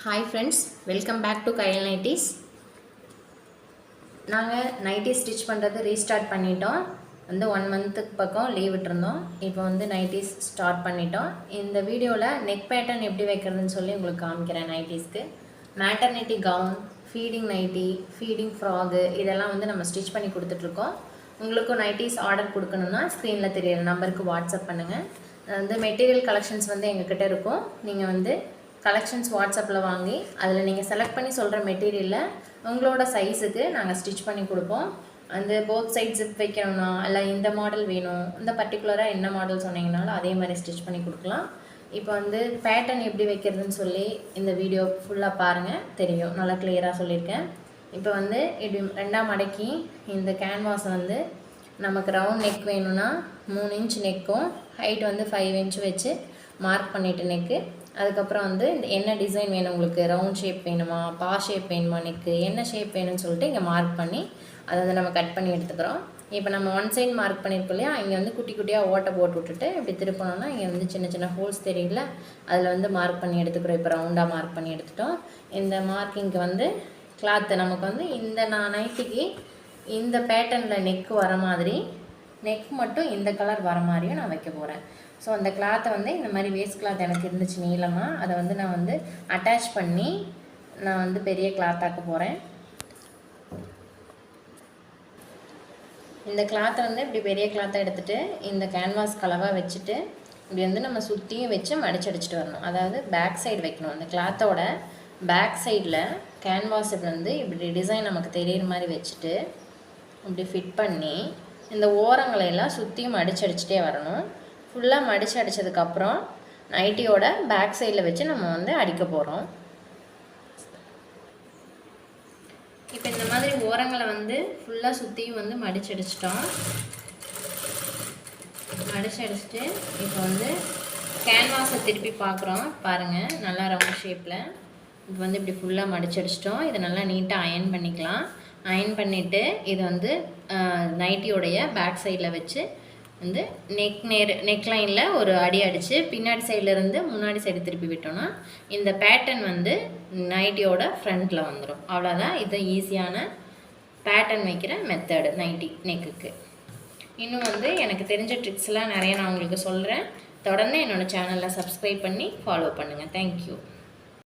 Hi friends, welcome back to Kayalnighties. நாங்கள் nightie stitch பண்ணுறது restart பண்ணிட்டோம். வந்து 1 மந்த்துக்கு பக்கம் லீவ் விட்டுருந்தோம். இப்போ வந்து நைட்டிஸ் ஸ்டார்ட் பண்ணிட்டோம். இந்த வீடியோவில் நெக் பேட்டர்ன் எப்படி வைக்கிறதுன்னு சொல்லி உங்களுக்கு காமிக்கிறேன். நைட்டிஸ்க்கு maternity gown, feeding nightie, feeding frock இதெல்லாம் வந்து நம்ம ஸ்டிச் பண்ணி கொடுத்துட்ருக்கோம். உங்களுக்கும் நைட்டிஸ் ஆர்டர் கொடுக்கணுன்னா ஸ்க்ரீனில் தெரியிற நம்பருக்கு வாட்ஸ்அப் பண்ணுங்கள். வந்து மெட்டீரியல் கலெக்ஷன்ஸ் வந்து எங்ககிட்ட இருக்கும். நீங்கள் வந்து கலெக்ஷன்ஸ் வாட்ஸ்அப்பில் வாங்கி அதில் நீங்கள் செலக்ட் பண்ணி சொல்கிற மெட்டீரியலில் உங்களோட சைஸுக்கு நாங்கள் ஸ்டிச் பண்ணி கொடுப்போம். அந்த போத் சைட் ஜிப் வைக்கணும்னா இல்லை இந்த மாடல் வேணும், இந்த பர்டிகுலராக என்ன மாடல் சொன்னீங்கனாலும் அதே மாதிரி ஸ்டிச் பண்ணி கொடுக்கலாம். இப்போ வந்து பேட்டர்ன் எப்படி வைக்கிறதுன்னு சொல்லி இந்த வீடியோ ஃபுல்லாக பாருங்கள், தெரியும், நல்லா கிளியராக சொல்லியிருக்கேன். இப்போ வந்து இப்படி ரெண்டாம் மடக்கி இந்த கேன்வாஸை வந்து நமக்கு ரவுண்ட் நெக் வேணும்னா 3 இன்ச் நெக்கும் ஹைட் வந்து 5 இன்ச் வச்சு மார்க் பண்ணிவிட்டு நெக்கு. அதுக்கப்புறம் வந்து என்ன டிசைன் வேணும், உங்களுக்கு ரவுண்ட் ஷேப் வேணுமா, பா ஷேப் வேணுமா, நெக்கு என்ன ஷேப் வேணும்னு சொல்லிட்டு இங்கே மார்க் பண்ணி அதை வந்து நம்ம கட் பண்ணி எடுத்துக்கிறோம். இப்போ நம்ம ஒன் சைடு மார்க் பண்ணியிருக்கோம் இல்லையா, இங்கே வந்து குட்டி குட்டியாக ஓட்டை போட்டு விட்டுட்டு இப்படி திருப்பணும்னா இங்கே வந்து சின்ன சின்ன ஹோல்ஸ் தெரியல, அதில் வந்து மார்க் பண்ணி எடுத்துக்கிறோம். இப்போ ரவுண்டாக மார்க் பண்ணி எடுத்துட்டோம். இந்த மார்க்கிங்க்கு வந்து கிளாத்து நமக்கு வந்து இந்த நைட்டிக்கு இந்த பேட்டர்னில் நெக்கு வர மாதிரி, நெக் மட்டும் இந்த கலர் வர மாதிரியும் நான் வைக்க போகிறேன். ஸோ அந்த கிளாத்தை வந்து இந்த மாதிரி வேஸ்ட் கிளாத் எனக்கு இருந்துச்சு நீளமாக, அதை வந்து நான் வந்து அட்டாச் பண்ணி நான் வந்து பெரிய கிளாத்தாக்க போகிறேன். இந்த கிளாத்தை வந்து இப்படி பெரிய கிளாத்தை எடுத்துகிட்டு இந்த கேன்வாஸ் கலவாக வச்சுட்டு இப்படி வந்து நம்ம சுற்றியும் வச்சு மடிச்சடிச்சிட்டு வரணும். அதாவது பேக் சைடு வைக்கணும். அந்த கிளாத்தோட பேக் சைடில் கேன்வாஸ் வந்து இப்படி டிசைன் நமக்கு தெரிகிற மாதிரி வச்சுட்டு இப்படி ஃபிட் பண்ணி இந்த ஓரங்களையெல்லாம் சுற்றியும் மடிச்சடிச்சிட்டே வரணும். ஃபுல்லாக மடித்து அடித்ததுக்கப்புறம் நைட்டியோட பேக் சைடில் வச்சு நம்ம வந்து அடிக்க போகிறோம். இப்போ இந்த மாதிரி ஓரங்களை வந்து ஃபுல்லாக சுற்றியும் வந்து மடிச்சடிச்சிட்டோம். மடிச்சடிச்சிட்டு இப்போ வந்து கேன்வாஸை திருப்பி பார்க்குறோம். பாருங்கள், நல்லா ரவுண்ட் ஷேப்பில் இப்போ வந்து இப்படி ஃபுல்லாக மடிச்சடிச்சிட்டோம். இதை நல்லா நீட்டாக அயன் பண்ணிக்கலாம். அயன் பண்ணிவிட்டு இது வந்து நைட்டியோடைய பேக் சைடில் வச்சு வந்து நெக் லைனில் ஒரு அடி அடித்து பின்னாடி சைட்லேருந்து முன்னாடி சைடு திருப்பி விட்டோன்னா இந்த பேட்டர்ன் வந்து நைட்டியோட ஃப்ரண்ட்டில் வந்துடும். அவ்வளோதான். இது ஈஸியான பேட்டர்ன் வைக்கிற மெத்தடு நைட்டி நெக்குக்கு. இன்னும் வந்து எனக்கு தெரிஞ்ச ட்ரிக்ஸ்லாம் நிறைய நான் உங்களுக்கு சொல்கிறேன். தொடர்ந்து என்னோடய சேனலில் சப்ஸ்கிரைப் பண்ணி ஃபாலோ பண்ணுங்கள். தேங்க்யூ.